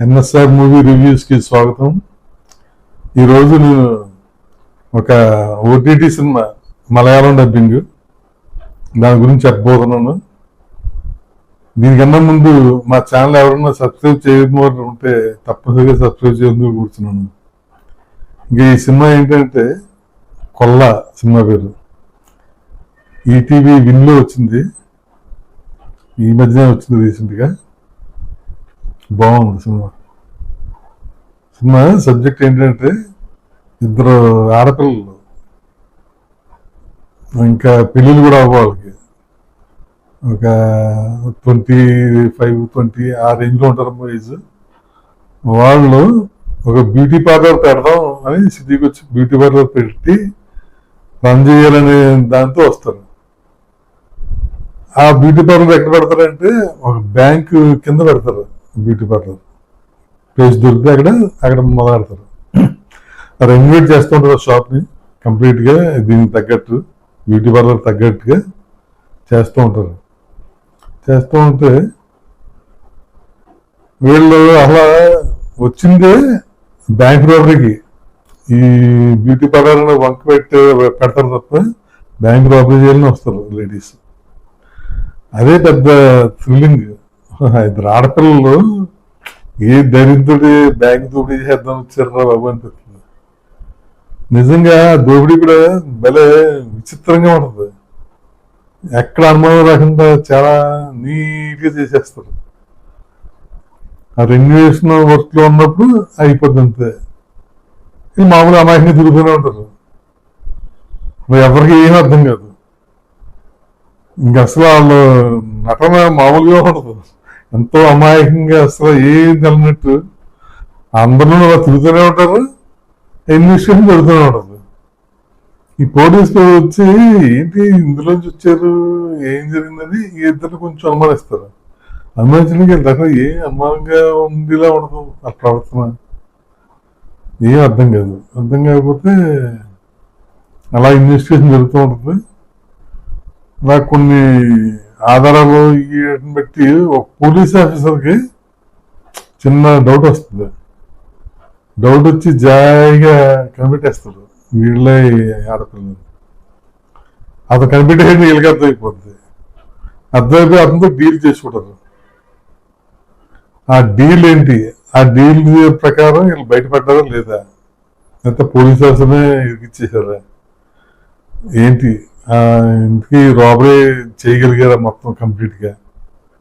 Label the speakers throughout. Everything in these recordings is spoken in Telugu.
Speaker 1: ఎన్ఎస్ఆర్ మూవీ రివ్యూస్కి స్వాగతం. ఈరోజు నేను ఒక ఓటీటీ సినిమా మలయాళం డబ్బింగ్ దాని గురించి చెప్పబోతున్నాను. దీనికన్నా ముందు మా ఛానల్ ఎవరన్నా సబ్స్క్రైబ్ చేయడం ఉంటే తప్పనిసరిగా సబ్స్క్రైబ్ చేయడం కూర్చున్నాను. ఇంక ఈ సినిమా ఏంటంటే కొల్ల సినిమా పేరు. ఈటీవీ విన్లో వచ్చింది, ఈ మధ్యనే వచ్చింది రీసెంట్గా. బాగుంది సినిమా సబ్జెక్ట్ ఏంటంటే ఇద్దరు ఆడపిల్లలు, ఇంకా పెళ్ళిళ్ళు కూడా అవ్వాలి, ఒక 25-20 ఆ రేంజ్లో ఉంటారు ఏజ్. వాళ్ళు ఒక బ్యూటీ పార్లర్ పెడదాం అని సిటీకి వచ్చి బ్యూటీ పార్లర్ పెట్టి రన్ చేయాలనే దాంతో వస్తారు. ఆ బ్యూటీ పార్లర్ ఎక్కడ పెడతారంటే ఒక బ్యాంకు కింద పెడతారు. బ్యూటీ పార్లర్ ప్లేస్ దొరికితే అక్కడ మొదలెడతారు. రెనోవేట్ చేస్తూ ఉంటారు షాప్ని కంప్లీట్గా, దీనికి తగ్గట్టు బ్యూటీ పార్లర్ తగ్గట్టుగా చేస్తూ ఉంటారు. చేస్తూ ఉంటే వీళ్ళు అలా వచ్చిందే బ్యాంక్ రాబరీకి. ఈ బ్యూటీ పార్లర్ వంక పెడతారు తప్ప బ్యాంక్ రాబరీ చేయాలని వస్తారు లేడీస్. అదే పెద్ద థ్రిల్లింగ్. ఇద్దరు ఆడపిల్లలు ఏ దరిద్రుడి బ్యాంక్ దోపిడీ చేద్దాం వచ్చారా బాబు అనిపిస్తుంది. నిజంగా దోపిడీ కూడా భలే విచిత్రంగా ఉంటుంది. ఎక్కడ అనుమానం రాకుండా చాలా నీట్గా చేసేస్తారు. ఆ రెన్యువేషన్ వర్క్ లో ఉన్నప్పుడు అయిపోద్ది అంతే. మామూలు అమాయకంగా తిరుగుతూనే ఉంటారు, ఎవరికి ఏమీ అర్థం కాదు. ఇంక అసలు వాళ్ళు నటన మామూలుగా ఉండదు, ఎంతో అమాయకంగా అసలు ఏం తెలియనట్టు అందరూ అలా తిరుగుతూనే ఉంటారు, ఇన్వెస్టిగేషన్ జరుగుతూనే ఉంటుంది. ఈ పోలీసులు వచ్చి ఏంటి ఇందులోంచి వచ్చారు, ఏం జరిగిందని ఈ ఇద్దరు కొంచెం అనుమానిస్తారు. అనుమానించడానికి దగ్గర ఏం అనుమానంగా ఉందిలా ఉండదు ఆ ప్రవర్తన. ఏం అర్థం కాదు. అర్థం కాకపోతే అలా ఇన్వెస్టిగేషన్ జరుగుతూ ఉంటుంది. నాకు కొన్ని ఆధారాలు వీటిని బట్టి ఒక పోలీస్ ఆఫీసర్కి చిన్న డౌట్ వస్తుంది. డౌట్ వచ్చి జాయిగా కనిపెట్టేస్తాడు వీళ్ళే ఆడపిల్లలు. అతను కనిపెట్టేది వీళ్ళకి అర్థమైపోద్ది. అర్థమైపోయి అతనితో డీల్ చేసుకుంటారు. ఆ డీల్ ఏంటి, ఆ డీల్ ప్రకారం వీళ్ళు బయటపడ్డారా లేదా, లేకపోతే పోలీస్ ఆఫీసర్నే ఇరికిచ్చేసారా ఏంటి, ఇంటికి రాబరీ చేయగలిగారా మొత్తం కంప్లీట్గా,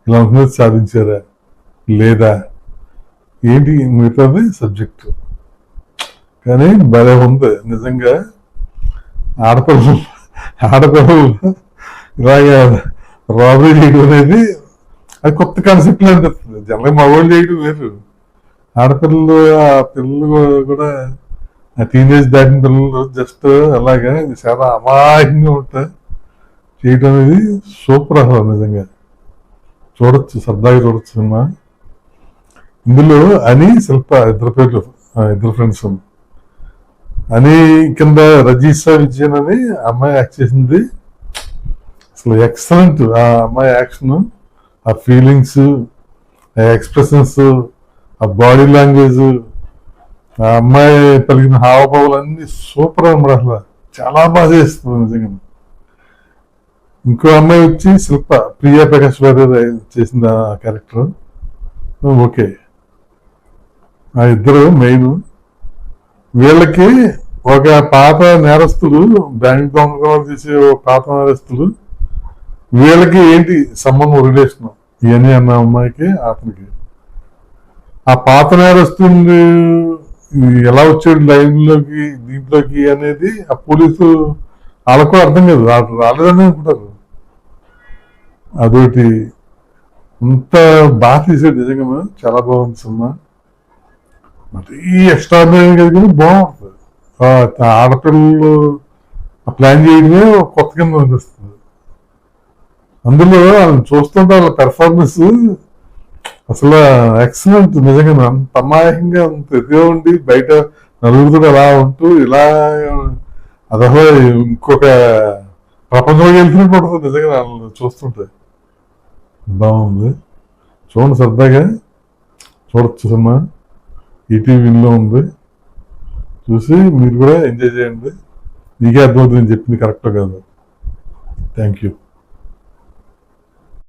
Speaker 1: ఇలా ఉంటుంది సాధించారా లేదా ఏంటి మిగతాది సబ్జెక్టు. కానీ భలే ఉంది నిజంగా. ఆడపిల్లలు ఇలాగా రాబరీ చేయడం అనేది అది కొత్త కాన్సెప్ట్ అనిపిస్తుంది. జనరల్గా మగవాళ్ళు చేయడం వేరు, ఆడపిల్లలు ఆ పిల్లలు కూడా ఆ టీనేజ్ దాటిన పిల్లలు జస్ట్ అలాగా చాలా అమాయకంగా ఉంటా చేయటం అనేది సూపర్. అసలు నిజంగా చూడొచ్చు, సరదాగా చూడొచ్చు సినిమా. ఇందులో అని శిల్ప ఇద్దరు పేర్లు, ఇద్దరు ఫ్రెండ్స్. అని కింద రజీషా విజయన్ అని అమ్మాయి యాక్ట్ చేసింది. అసలు ఎక్సలెంట్. ఆ అమ్మాయి యాక్షన్, ఆ ఫీలింగ్స్, ఆ ఎక్స్ప్రెషన్స్, ఆ బాడీ లాంగ్వేజ్, ఆ అమ్మాయి పలికిన హావభావాలు అన్ని సూపర్ అన్నమాట. అసలు చాలా బాగా చేస్తుంది నిజంగా. ఇంకో అమ్మాయి వచ్చి శిల్ప, ప్రియా ప్రకాష్ వారి చేసింది ఆ క్యారెక్టర్. ఓకే, ఆ ఇద్దరు మెయిన్. వీళ్ళకి ఒక పాత నేరస్తులు, బ్యాంక్ దొంగలు చేసే పాత నేరస్తులు, వీళ్ళకి ఏంటి సంబంధం, రిలేషన్ ఇవన్నీ అన్న అమ్మాయికి అతనికి. ఆ పాత నేరస్తులు ఎలా వచ్చాడు లైన్లోకి దీంట్లోకి అనేది ఆ పోలీసు వాళ్ళకు అర్థం కాదు, వాళ్ళు రాలేదని అనుకుంటారు. అదొకటి అంత బాగా తీసాడు నిజంగా. చాలా బాగుంది సినిమా. మరీ ఎక్స్ట్రాడినరీ కదా కానీ బాగుంటుంది. ఆడపిల్లలు ప్లాన్ చేయడమే కొత్త కింద అనిపిస్తుంది. అందులో చూస్తుంటే వాళ్ళ పెర్ఫార్మెన్స్ అసలు ఎక్సలెంట్ నిజంగా. అంత అమాయకంగా అంత ఎదుగా ఉండి బయట నలుగురితో అలా ఉంటూ ఇలా అదహో ఇంకొక ప్రపంచంలోకి వెళ్తున్నట్టు ఉంటుంది నిజంగా వాళ్ళని చూస్తుంటే. బాగుంది, చూడండి సరదాగా చూడొచ్చు సినిమా. ఈటీవీలో ఉంది, చూసి మీరు కూడా ఎంజాయ్ చేయండి. మీకే అర్థమవుతుంది నేను చెప్పింది కరెక్టో కాదు. Thank you.